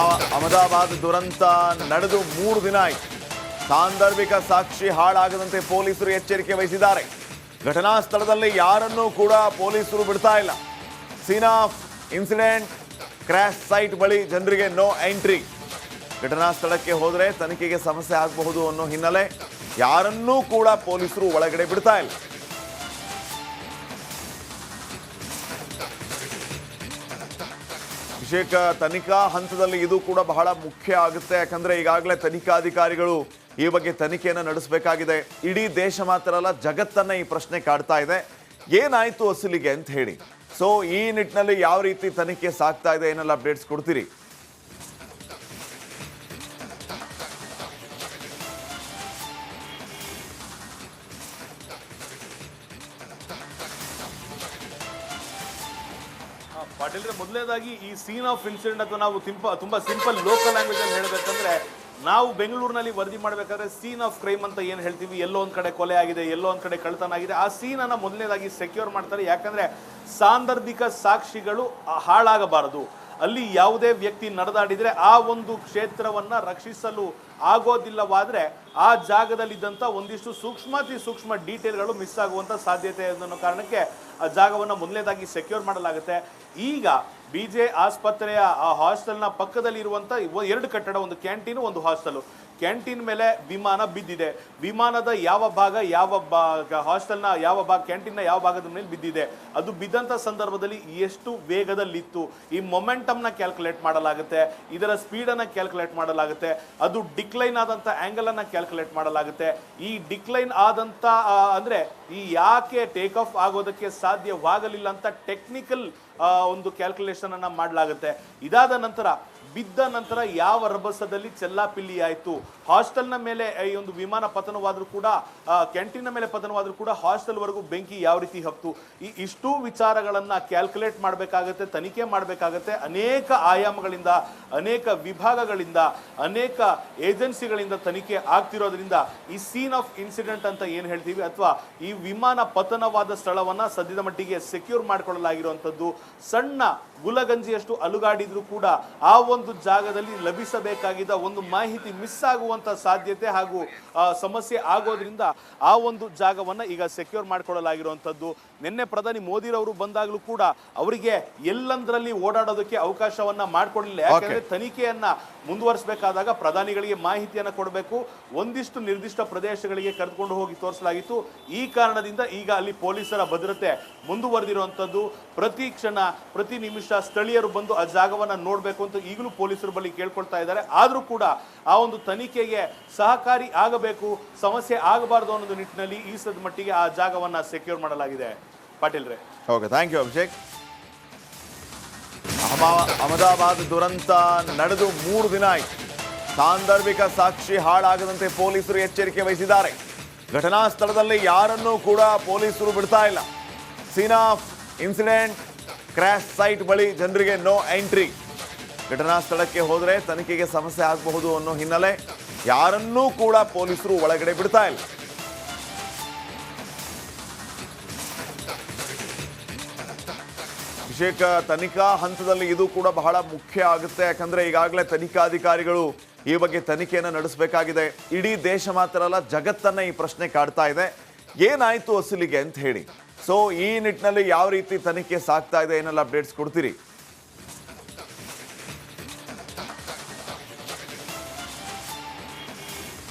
ಅಹಮದಾಬಾದ್ ದುರಂತ ನಡೆದು 3 ದಿನ ಆಯಿತು. ಸಾಂದರ್ಭಿಕ ಸಾಕ್ಷಿ ಹಾಳಾಗದಂತೆ ಪೊಲೀಸರು ಎಚ್ಚರಿಕೆ ವಹಿಸಿದ್ದಾರೆ. ಘಟನಾ ಸ್ಥಳದಲ್ಲಿ ಯಾರನ್ನೂ ಕೂಡ ಪೊಲೀಸರು ಬಿಡ್ತಾ ಇಲ್ಲ. Scene of incident crash site ಬಳಿ ಜನರಿಗೆ ನೋ ಎಂಟ್ರಿ. ಘಟನಾ ಸ್ಥಳಕ್ಕೆ ಹೋದರೆ ತನಿಖೆಗೆ ಸಮಸ್ಯೆ ಆಗಬಹುದು ಅನ್ನೋ ಹಿನ್ನೆಲೆ ಯಾರನ್ನೂ ಕೂಡ ಪೊಲೀಸರು ಒಳಗಡೆ ಬಿಡ್ತಾ ಇಲ್ಲ. ಅಭಿಷೇಕ್, ತನಿಖಾ ಹಂತದಲ್ಲಿ ಇದು ಕೂಡ ಬಹಳ ಮುಖ್ಯ ಆಗುತ್ತೆ. ಯಾಕಂದ್ರೆ ಈಗಾಗಲೇ ತನಿಖಾಧಿಕಾರಿಗಳು ಈ ಬಗ್ಗೆ ತನಿಖೆಯನ್ನು ನಡೆಸಬೇಕಾಗಿದೆ. ಇಡೀ ದೇಶ ಮಾತ್ರ ಅಲ್ಲ, ಜಗತ್ತನ್ನ ಈ ಪ್ರಶ್ನೆ ಕಾಡ್ತಾ ಇದೆ, ಏನಾಯ್ತು ಅಸಲಿಗೆ ಅಂತ ಹೇಳಿ. ಸೊ ಈ ನಿಟ್ಟಿನಲ್ಲಿ ಯಾವ ರೀತಿ ತನಿಖೆ ಸಾಗ್ತಾ ಇದೆ, ಏನೆಲ್ಲ ಅಪ್ಡೇಟ್ಸ್ ಕೊಡ್ತೀರಿ? ಪಾಟೀಲ್, ಮೊದಲನೇದಾಗಿ ಈ ಸೀನ್ ಆಫ್ ಇನ್ಸಿಡೆಂಟ್ ಅಥವಾ ನಾವು ತುಂಬಾ ಸಿಂಪಲ್ ಲೋಕಲ್ ಲ್ಯಾಂಗ್ವೇಜ್ ಅಲ್ಲಿ ಹೇಳಬೇಕಂದ್ರೆ, ನಾವು ಬೆಂಗಳೂರಿನಲ್ಲಿ ವರದಿ ಮಾಡಬೇಕಾದ್ರೆ ಸೀನ್ ಆಫ್ ಕ್ರೈಮ್ ಅಂತ ಏನು ಹೇಳ್ತೀವಿ, ಎಲ್ಲೋ ಒಂದ್ ಕಡೆ ಕೊಲೆ ಆಗಿದೆ, ಎಲ್ಲೋ ಒಂದ್ ಕಡೆ ಕಳ್ತನ ಆಗಿದೆ, ಆ ಸೀನ್ ಅನ್ನ ಮೊದಲನೇದಾಗಿ ಸೆಕ್ಯೂರ್ ಮಾಡ್ತಾರೆ. ಯಾಕಂದ್ರೆ ಸಾಂದರ್ಭಿಕ ಸಾಕ್ಷಿಗಳು ಹಾಳಾಗಬಾರದು. ಅಲ್ಲಿ ಯಾವುದೇ ವ್ಯಕ್ತಿ ನಡೆದಾಡಿದ್ರೆ ಆ ಒಂದು ಕ್ಷೇತ್ರವನ್ನ ರಕ್ಷಿಸಲು ಆಗೋದಿಲ್ಲವಾದ್ರೆ ಆ ಜಾಗದಲ್ಲಿದ್ದಂಥ ಒಂದಿಷ್ಟು ಸೂಕ್ಷ್ಮ ಡೀಟೇಲ್ಗಳು ಮಿಸ್ ಆಗುವಂಥ ಸಾಧ್ಯತೆ ಅನ್ನೋ ಕಾರಣಕ್ಕೆ ಆ ಜಾಗವನ್ನು ಮೊದಲನೇದಾಗಿ ಸೆಕ್ಯೂರ್ ಮಾಡಲಾಗುತ್ತೆ. ಈಗ BJ ಆಸ್ಪತ್ರೆಯ ಆ ಹಾಸ್ಟೆಲ್ನ ಪಕ್ಕದಲ್ಲಿ ಇರುವಂಥ 2 ಕಟ್ಟಡ, ಒಂದು ಕ್ಯಾಂಟೀನು, ಒಂದು ಹಾಸ್ಟೆಲ್. ಕ್ಯಾಂಟೀನ್ ಮೇಲೆ ವಿಮಾನ ಬಿದ್ದಿದೆ. ವಿಮಾನದ ಯಾವ ಭಾಗ ಹಾಸ್ಟೆಲ್ನ ಯಾವ ಭಾಗ, ಕ್ಯಾಂಟೀನ್ನ ಯಾವ ಭಾಗದ ಮೇಲೆ ಬಿದ್ದಿದೆ, ಅದು ಬಿದ್ದಂಥ ಸಂದರ್ಭದಲ್ಲಿ ಎಷ್ಟು ವೇಗದಲ್ಲಿತ್ತು, ಈ ಮೊಮೆಂಟಮ್ನ ಕ್ಯಾಲ್ಕುಲೇಟ್ ಮಾಡಲಾಗುತ್ತೆ, ಇದರ ಸ್ಪೀಡನ್ನು ಕ್ಯಾಲ್ಕುಲೇಟ್ ಮಾಡಲಾಗುತ್ತೆ, ಅದು ಡಿಕ್ಲೈನ್ ಆದಂಥ ಆ್ಯಂಗಲನ್ನು ಕ್ಯಾಲ್ಕುಲೇಟ್ ಮಾಡಲಾಗುತ್ತೆ. ಈ ಡಿಕ್ಲೈನ್ ಆದಂಥ ಅಂದರೆ ಈ ಯಾಕೆ ಟೇಕ್ ಆಫ್ ಆಗೋದಕ್ಕೆ ಸಾಧ್ಯವಾಗಲಿಲ್ಲ ಅಂತ ಟೆಕ್ನಿಕಲ್ ಒಂದು ಕ್ಯಾಲ್ಕುಲೇಷನ್ ಅನ್ನ ಮಾಡಲಾಗುತ್ತೆ. ಇದಾದ ನಂತರ ಬಿದ್ದ ನಂತರ ಯಾವ ರಭಸದಲ್ಲಿ ಚೆಲ್ಲಾಪಿಲ್ಲಿ ಆಯಿತು, ಹಾಸ್ಟೆಲ್ನ ಮೇಲೆ ಈ ಒಂದು ವಿಮಾನ ಪತನವಾದರೂ ಕೂಡ, ಕ್ಯಾಂಟೀನ್ನ ಮೇಲೆ ಪತನವಾದರೂ ಕೂಡ ಹಾಸ್ಟೆಲ್ವರೆಗೂ ಬೆಂಕಿ ಯಾವ ರೀತಿ ಹಬ್ತು, ಈ ಇಷ್ಟೂ ವಿಚಾರಗಳನ್ನು ಕ್ಯಾಲ್ಕುಲೇಟ್ ಮಾಡಬೇಕಾಗತ್ತೆ, ತನಿಖೆ ಮಾಡಬೇಕಾಗತ್ತೆ. ಅನೇಕ ಆಯಾಮಗಳಿಂದ, ಅನೇಕ ವಿಭಾಗಗಳಿಂದ, ಅನೇಕ ಏಜೆನ್ಸಿಗಳಿಂದ ತನಿಖೆ ಆಗ್ತಿರೋದ್ರಿಂದ ಈ ಸೀನ್ ಆಫ್ ಇನ್ಸಿಡೆಂಟ್ ಅಂತ ಏನು ಹೇಳ್ತೀವಿ, ಅಥವಾ ಈ ವಿಮಾನ ಪತನವಾದ ಸ್ಥಳವನ್ನು ಸದ್ಯದ ಮಟ್ಟಿಗೆ ಸೆಕ್ಯೂರ್ ಮಾಡಿಕೊಳ್ಳಲಾಗಿರುವಂಥದ್ದು. ಸಣ್ಣ ಗುಲಗಂಜಿಯಷ್ಟು ಅಲುಗಾಡಿದ್ರು ಕೂಡ ಆ ಒಂದು ಜಾಗದಲ್ಲಿ ಲಭಿಸಬೇಕಾಗಿದ್ದ ಒಂದು ಮಾಹಿತಿ ಮಿಸ್ ಆಗುವಂತ ಸಾಧ್ಯತೆ ಹಾಗೂ ಸಮಸ್ಯೆ ಆಗೋದ್ರಿಂದ ಆ ಒಂದು ಜಾಗವನ್ನು ಈಗ ಸೆಕ್ಯೂರ್ ಮಾಡಿಕೊಳ್ಳಲಾಗಿರುವಂಥದ್ದು. ನಿನ್ನೆ ಪ್ರಧಾನಿ ಮೋದಿರವರು ಬಂದಾಗಲೂ ಕೂಡ ಅವರಿಗೆ ಎಲ್ಲಂದ್ರಲ್ಲಿ ಓಡಾಡೋದಕ್ಕೆ ಅವಕಾಶವನ್ನ ಮಾಡಿಕೊಡಲಿಲ್ಲ. ಯಾಕಂದ್ರೆ ತನಿಖೆಯನ್ನ ಮುಂದುವರಿಸಬೇಕಾದಾಗ ಪ್ರಧಾನಿಗಳಿಗೆ ಮಾಹಿತಿಯನ್ನ ಕೊಡಬೇಕು, ಒಂದಿಷ್ಟು ನಿರ್ದಿಷ್ಟ ಪ್ರದೇಶಗಳಿಗೆ ಕರೆದುಕೊಂಡು ಹೋಗಿ ತೋರಿಸಲಾಗಿತ್ತು. ಈ ಕಾರಣದಿಂದ ಈಗ ಅಲ್ಲಿ ಪೊಲೀಸರ ಭದ್ರತೆ ಮುಂದುವರೆದಿರುವಂಥದ್ದು. ಪ್ರತಿ ಕ್ಷಣ, ಪ್ರತಿ ನಿಮಿಷ ಸ್ಥಳೀಯರು ಬಂದು ಆ ಜಾಗವನ್ನು ನೋಡಬೇಕು ಅಂತ ಈಗಲೂ ಪೊಲೀಸರ ಬಳಿ ಕೇಳ್ಕೊಳ್ತಾ ಇದ್ದಾರೆ. ಆದರೂ ಕೂಡ ಆ ಒಂದು ತನಿಖೆಗೆ ಸಹಕಾರಿ ಆಗಬೇಕು, ಸಮಸ್ಯೆ ಆಗಬಾರದು ಅನ್ನೋದು ನಿಟ್ಟಿನಲ್ಲಿ ಈ ಸದ ಮಟ್ಟಿಗೆ ಆ ಜಾಗವನ್ನು ಸೆಕ್ಯೂರ್ ಮಾಡಲಾಗಿದೆ. ಪಾಟೀಲ್ ರೇ, okay, thank you Abhishek. Ahmedabad ದುರಂತ ನಡೆದು 3 ದಿನ ಆಯಿತು. ಸಾಂದರ್ಭಿಕ ಸಾಕ್ಷಿ ಹಾಳಾಗದಂತೆ ಪೊಲೀಸರು ಎಚ್ಚರಿಕೆ ವಹಿಸಿದ್ದಾರೆ. ಘಟನಾ ಸ್ಥಳದಲ್ಲಿ ಯಾರನ್ನೂ ಕೂಡ ಪೊಲೀಸರು ಬಿಡ್ತಾ ಇಲ್ಲ. Scene of incident crash site ಬಳಿ ಜನರಿಗೆ ನೋ ಎಂಟ್ರಿ. ಘಟನಾ ಸ್ಥಳಕ್ಕೆ ಹೋದರೆ ತನಿಖೆಗೆ ಸಮಸ್ಯೆ ಆಗಬಹುದು ಅನ್ನೋ ಹಿನ್ನೆಲೆ ಯಾರನ್ನೂ ಕೂಡ ಪೊಲೀಸರು ಒಳಗಡೆ ಬಿಡ್ತಾ ಇಲ್ಲ. ಅಭಿಷೇಕ್, ತನಿಖಾ ಹಂತದಲ್ಲಿ ಇದು ಕೂಡ ಬಹಳ ಮುಖ್ಯ ಆಗುತ್ತೆ. ಯಾಕಂದ್ರೆ ಈಗಾಗಲೇ ತನಿಖಾಧಿಕಾರಿಗಳು ಈ ಬಗ್ಗೆ ತನಿಖೆಯನ್ನು ನಡೆಸಬೇಕಾಗಿದೆ. ಇಡೀ ದೇಶ ಮಾತ್ರ ಅಲ್ಲ, ಜಗತ್ತನ್ನ ಈ ಪ್ರಶ್ನೆ ಕಾಡ್ತಾ ಇದೆ, ಏನಾಯ್ತು ಅಸಲಿಗೆ ಅಂತ ಹೇಳಿ. ಸೊ ಈ ನಿಟ್ಟಿನಲ್ಲಿ ಯಾವ ರೀತಿ ತನಿಖೆ ಸಾಗ್ತಾ ಇದೆ, ಏನೆಲ್ಲ ಅಪ್ಡೇಟ್ಸ್ ಕೊಡ್ತೀರಿ?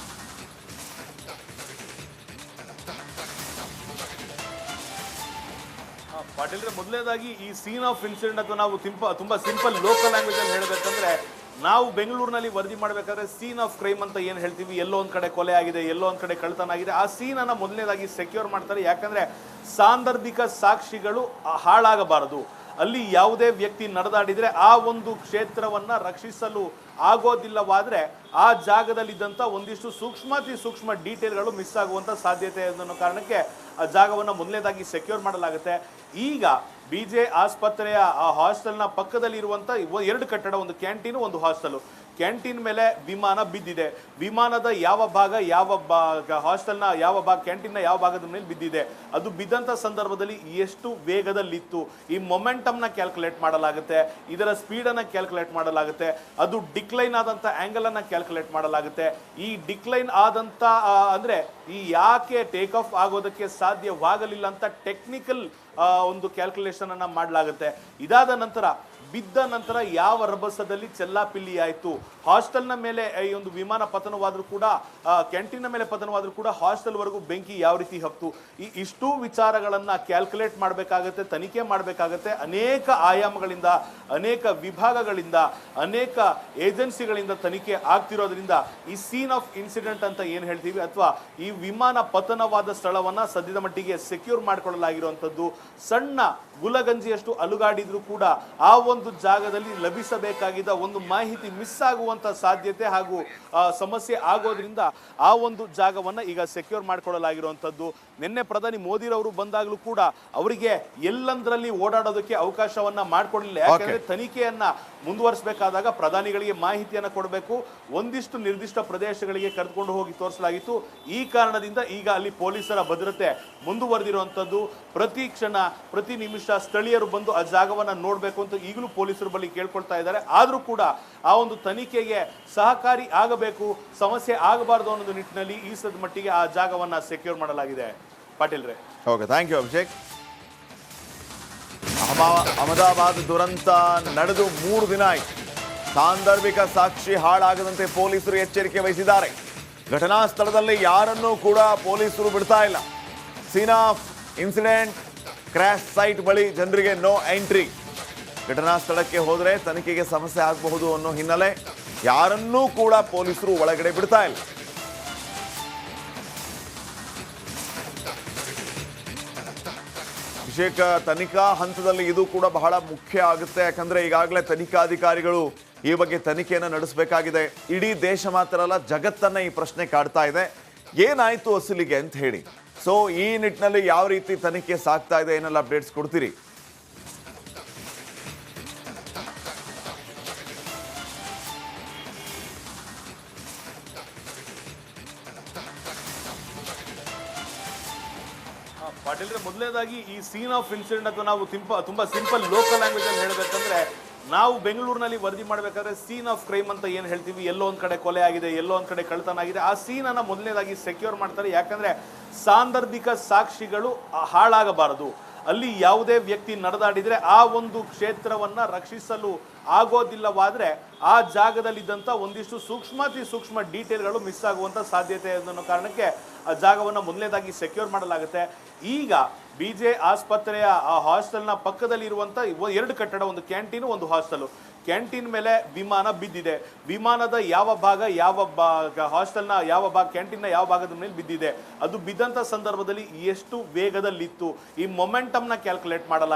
ಪಾಟೀಲ್, ಮೊದಲನೇದಾಗಿ ಈ ಸೀನ್ ಆಫ್ ಇನ್ಸಿಡೆಂಟ್ ಅಥವಾ ನಾವು ತುಂಬಾ ಸಿಂಪಲ್ ಲೋಕಲ್ ಲ್ಯಾಂಗ್ವೇಜ್ ಅಲ್ಲಿ ಹೇಳಬೇಕಂದ್ರೆ, ನಾವು ಬೆಂಗಳೂರಿನಲ್ಲಿ ವರದಿ ಮಾಡಬೇಕಾದ್ರೆ ಸೀನ್ ಆಫ್ ಕ್ರೈಮ್ ಅಂತ ಏನು ಹೇಳ್ತೀವಿ, ಎಲ್ಲೋ ಒಂದ್ ಕಡೆ ಕೊಲೆ ಆಗಿದೆ, ಎಲ್ಲೋ ಒಂದ್ ಕಡೆ ಕಳ್ತನ ಆಗಿದೆ, ಆ ಸೀನ್ ಅನ್ನ ಮೊದಲನೇದಾಗಿ ಸೆಕ್ಯೂರ್ ಮಾಡ್ತಾರೆ. ಯಾಕಂದ್ರೆ ಸಾಂದರ್ಭಿಕ ಸಾಕ್ಷಿಗಳು ಹಾಳಾಗಬಾರದು. ಅಲ್ಲಿ ಯಾವುದೇ ವ್ಯಕ್ತಿ ನಡೆದಾಡಿದ್ರೆ ಆ ಒಂದು ಕ್ಷೇತ್ರವನ್ನ ರಕ್ಷಿಸಲು ಆಗೋದಿಲ್ಲವಾದ್ರೆ ಆ ಜಾಗದಲ್ಲಿದ್ದಂಥ ಒಂದಿಷ್ಟು ಸೂಕ್ಷ್ಮ ಡೀಟೇಲ್ಗಳು ಮಿಸ್ ಆಗುವಂಥ ಸಾಧ್ಯತೆ ಅನ್ನೋ ಕಾರಣಕ್ಕೆ ಆ ಜಾಗವನ್ನು ಮೊದಲನೇದಾಗಿ ಸೆಕ್ಯೂರ್ ಮಾಡಲಾಗುತ್ತೆ. ಈಗ BJ ಆಸ್ಪತ್ರೆಯ ಆ ಹಾಸ್ಟೆಲ್ನ ಪಕ್ಕದಲ್ಲಿ ಇರುವಂತ ಎರಡು ಕಟ್ಟಡ, ಒಂದು ಕ್ಯಾಂಟೀನ್, ಒಂದು ಹಾಸ್ಟೆಲ್. ಕ್ಯಾಂಟೀನ್ ಮೇಲೆ ವಿಮಾನ ಬಿದ್ದಿದೆ. ವಿಮಾನದ ಯಾವ ಭಾಗ ಹಾಸ್ಟೆಲ್ನ ಯಾವ ಭಾಗ, ಕ್ಯಾಂಟೀನ್ನ ಯಾವ ಭಾಗದ ಮೇಲೆ ಬಿದ್ದಿದೆ, ಅದು ಬಿದ್ದಂತ ಸಂದರ್ಭದಲ್ಲಿ ಎಷ್ಟು ವೇಗದಲ್ಲಿತ್ತು, ಈ ಮೊಮೆಂಟಮ್ನ ಕ್ಯಾಲ್ಕುಲೇಟ್ ಮಾಡಲಾಗುತ್ತೆ, ಇದರ ಸ್ಪೀಡನ್ನು ಕ್ಯಾಲ್ಕುಲೇಟ್ ಮಾಡಲಾಗುತ್ತೆ, ಅದು ಡಿಕ್ಲೈನ್ ಆದಂಥ ಆ್ಯಂಗಲ್ ಅನ್ನು ಕ್ಯಾಲ್ಕುಲೇಟ್ ಮಾಡಲಾಗುತ್ತೆ. ಈ ಡಿಕ್ಲೈನ್ ಆದಂಥ ಅಂದರೆ ಈ ಯಾಕೆ ಟೇಕ್ ಆಫ್ ಆಗೋದಕ್ಕೆ ಸಾಧ್ಯವಾಗಲಿಲ್ಲ ಅಂತ ಟೆಕ್ನಿಕಲ್ ಒಂದು ಕ್ಯಾಲ್ಕುಲೇಷನ್ ಅನ್ನ ಮಾಡಲಾಗುತ್ತೆ. ಇದಾದ ನಂತರ ಬಿದ್ದ ನಂತರ ಯಾವ ರಭಸದಲ್ಲಿ ಚೆಲ್ಲಾಪಿಲ್ಲಿ ಆಯಿತು, ಹಾಸ್ಟೆಲ್ನ ಮೇಲೆ ಈ ಒಂದು ವಿಮಾನ ಪತನವಾದರೂ ಕೂಡ, ಕ್ಯಾಂಟೀನ್ನ ಮೇಲೆ ಪತನವಾದರೂ ಕೂಡ ಹಾಸ್ಟೆಲ್ವರೆಗೂ ಬೆಂಕಿ ಯಾವ ರೀತಿ ಹತ್ತು, ಈ ಇಷ್ಟೂ ವಿಚಾರಗಳನ್ನು ಕ್ಯಾಲ್ಕುಲೇಟ್ ಮಾಡಬೇಕಾಗತ್ತೆ, ತನಿಖೆ ಮಾಡಬೇಕಾಗತ್ತೆ. ಅನೇಕ ಆಯಾಮಗಳಿಂದ, ಅನೇಕ ವಿಭಾಗಗಳಿಂದ, ಅನೇಕ ಏಜೆನ್ಸಿಗಳಿಂದ ತನಿಖೆ ಆಗ್ತಿರೋದ್ರಿಂದ ಈ ಸೀನ್ ಆಫ್ ಇನ್ಸಿಡೆಂಟ್ ಅಂತ ಏನು ಹೇಳ್ತೀವಿ, ಅಥವಾ ಈ ವಿಮಾನ ಪತನವಾದ ಸ್ಥಳವನ್ನು ಸದ್ಯದ ಮಟ್ಟಿಗೆ ಸೆಕ್ಯೂರ್ ಮಾಡಿಕೊಳ್ಳಲಾಗಿರುವಂಥದ್ದು. ಸಣ್ಣ ಗುಲಗಂಜಿಯಷ್ಟು ಅಲುಗಾಡಿದ್ರು ಕೂಡ ಆ ಒಂದು ಜಾಗದಲ್ಲಿ ಲಭಿಸಬೇಕಾಗಿದ್ದ ಒಂದು ಮಾಹಿತಿ ಮಿಸ್ ಆಗುವಂತ ಸಾಧ್ಯತೆ ಹಾಗೂ ಸಮಸ್ಯೆ ಆಗೋದ್ರಿಂದ ಆ ಒಂದು ಜಾಗವನ್ನ ಈಗ ಸೆಕ್ಯೂರ್ ಮಾಡಿಕೊಳ್ಳಲಾಗಿರುವಂಥದ್ದು. ನಿನ್ನೆ ಪ್ರಧಾನಿ ಮೋದಿರವರು ಬಂದಾಗಲೂ ಕೂಡ ಅವರಿಗೆ ಎಲ್ಲಂದ್ರಲ್ಲಿ ಓಡಾಡೋದಕ್ಕೆ ಅವಕಾಶವನ್ನ ಮಾಡಿಕೊಡಲಿಲ್ಲ. ಯಾಕಂದ್ರೆ ತನಿಖೆಯನ್ನ ಮುಂದುವರಿಸಬೇಕಾದಾಗ ಪ್ರಧಾನಿಗಳಿಗೆ ಮಾಹಿತಿಯನ್ನು ಕೊಡಬೇಕು, ಒಂದಿಷ್ಟು ನಿರ್ದಿಷ್ಟ ಪ್ರದೇಶಗಳಿಗೆ ಕರೆದುಕೊಂಡು ಹೋಗಿ ತೋರಿಸಲಾಗಿತ್ತು. ಈ ಕಾರಣದಿಂದ ಈಗ ಅಲ್ಲಿ ಪೊಲೀಸರ ಭದ್ರತೆ ಮುಂದುವರೆದಿರುವಂಥದ್ದು. ಪ್ರತಿ ಕ್ಷಣ, ಪ್ರತಿ ನಿಮಿಷ ಸ್ಥಳೀಯರು ಬಂದು ಆ ಜಾಗವನ್ನು ನೋಡಬೇಕು ಅಂತ ಈಗಲೂ ಪೊಲೀಸರ ಬಳಿ ಕೇಳ್ಕೊಳ್ತಾ ಇದ್ದಾರೆ. ಆದರೂ ಕೂಡ ಆ ಒಂದು ತನಿಖೆಗೆ ಸಹಕಾರಿ ಆಗಬೇಕು, ಸಮಸ್ಯೆ ಆಗಬಾರದು ಅನ್ನೋದು ನಿಟ್ಟಿನಲ್ಲಿ ಈ ಸದ ಮಟ್ಟಿಗೆ ಆ ಜಾಗವನ್ನು ಸೆಕ್ಯೂರ್ ಮಾಡಲಾಗಿದೆ. ಪಾಟೀಲ್ ರೇ, okay, thank you Abhishek. Ahmedabad ದುರಂತ ನಡೆದು 3 ದಿನ ಆಯಿತು. ಸಾಂದರ್ಭಿಕ ಸಾಕ್ಷಿ ಹಾಳಾಗದಂತೆ ಪೊಲೀಸರು ಎಚ್ಚರಿಕೆ ವಹಿಸಿದ್ದಾರೆ. ಘಟನಾ ಸ್ಥಳದಲ್ಲಿ ಯಾರನ್ನೂ ಕೂಡ ಪೊಲೀಸರು ಬಿಡ್ತಾ ಇಲ್ಲ. Scene of incident crash site ಬಳಿ ಜನರಿಗೆ ನೋ ಎಂಟ್ರಿ. ಘಟನಾ ಸ್ಥಳಕ್ಕೆ ಹೋದರೆ ತನಿಖೆಗೆ ಸಮಸ್ಯೆ ಆಗಬಹುದು ಅನ್ನೋ ಹಿನ್ನೆಲೆ ಯಾರನ್ನೂ ಕೂಡ ಪೊಲೀಸರು ಒಳಗಡೆ ಬಿಡ್ತಾ ಇಲ್ಲ. ಅಭಿಷೇಕ್, ತನಿಖಾ ಹಂತದಲ್ಲಿ ಇದು ಕೂಡ ಬಹಳ ಮುಖ್ಯ ಆಗುತ್ತೆ. ಯಾಕಂದ್ರೆ ಈಗಾಗಲೇ ತನಿಖಾಧಿಕಾರಿಗಳು ಈ ಬಗ್ಗೆ ತನಿಖೆಯನ್ನು ನಡೆಸಬೇಕಾಗಿದೆ. ಇಡೀ ದೇಶ ಮಾತ್ರ ಅಲ್ಲ, ಜಗತ್ತನ್ನ ಈ ಪ್ರಶ್ನೆ ಕಾಡ್ತಾ ಇದೆ, ಏನಾಯ್ತು ಅಸಲಿಗೆ ಅಂತ ಹೇಳಿ. ಸೊ ಈ ನಿಟ್ಟಿನಲ್ಲಿ ಯಾವ ರೀತಿ ತನಿಖೆ ಸಾಗ್ತಾ ಇದೆ, ಏನೆಲ್ಲ ಅಪ್ಡೇಟ್ಸ್ ಕೊಡ್ತೀರಿ? ಪಾಟೀಲ್, ಮೊದಲನೇದಾಗಿ ಈ ಸೀನ್ ಆಫ್ ಇನ್ಸಿಡೆಂಟ್ ಅಥವಾ ನಾವು ತುಂಬಾ ಸಿಂಪಲ್ ಲೋಕಲ್ ಲ್ಯಾಂಗ್ವೇಜ್ ಅಲ್ಲಿ ಹೇಳಬೇಕಂದ್ರೆ, ನಾವು ಬೆಂಗಳೂರಿನಲ್ಲಿ ವರದಿ ಮಾಡಬೇಕಾದ್ರೆ ಸೀನ್ ಆಫ್ ಕ್ರೈಮ್ ಅಂತ ಏನು ಹೇಳ್ತೀವಿ, ಎಲ್ಲೋ ಒಂದ್ ಕಡೆ ಕೊಲೆ ಆಗಿದೆ, ಎಲ್ಲೋ ಒಂದ್ ಕಡೆ ಕಳ್ಳತನ ಆಗಿದೆ, ಆ ಸೀನ್ ಅನ್ನ ಮೊದಲನೇದಾಗಿ ಸೆಕ್ಯೂರ್ ಮಾಡ್ತಾರೆ. ಯಾಕಂದ್ರೆ ಸಾಂದರ್ಭಿಕ ಸಾಕ್ಷಿಗಳು ಹಾಳಾಗಬಾರದು. ಅಲ್ಲಿ ಯಾವುದೇ ವ್ಯಕ್ತಿ ನಡೆದಾಡಿದ್ರೆ ಆ ಒಂದು ಕ್ಷೇತ್ರವನ್ನ ರಕ್ಷಿಸಲು ಆಗೋದಿಲ್ಲವಾದ್ರೆ ಆ ಜಾಗದಲ್ಲಿದ್ದಂಥ ಒಂದಿಷ್ಟು ಸೂಕ್ಷ್ಮ ಡೀಟೇಲ್ಗಳು ಮಿಸ್ ಆಗುವಂಥ ಸಾಧ್ಯತೆ ಅನ್ನೋ ಕಾರಣಕ್ಕೆ ಆ ಜಾಗವನ್ನು ಮೊದಲನೇದಾಗಿ ಸೆಕ್ಯೂರ್ ಮಾಡಲಾಗುತ್ತೆ. ಈಗ BJ ಆಸ್ಪತ್ರೆಯ ಆ ಹಾಸ್ಟೆಲ್ನ ಪಕ್ಕದಲ್ಲಿ ಇರುವಂಥ ಎರಡು ಕಟ್ಟಡ, ಒಂದು ಕ್ಯಾಂಟೀನು, ಒಂದು ಹಾಸ್ಟೆಲ್. ಕ್ಯಾಂಟೀನ್ ಮೇಲೆ ವಿಮಾನ ಬಿದ್ದಿದೆ. ವಿಮಾನದ ಯಾವ ಭಾಗ ಹಾಸ್ಟೆಲ್ನ ಯಾವ ಭಾಗ, ಕ್ಯಾಂಟೀನ್ನ ಯಾವ ಭಾಗದ ಮೇಲೆ ಬಿದ್ದಿದೆ, ಅದು ಬಿದ್ದಂಥ ಸಂದರ್ಭದಲ್ಲಿ ಎಷ್ಟು ವೇಗದಲ್ಲಿತ್ತು, ಈ ಮೊಮೆಂಟಮ್ನ ಕ್ಯಾಲ್ಕುಲೇಟ್ ಮಾಡಲಾಗುತ್ತೆ.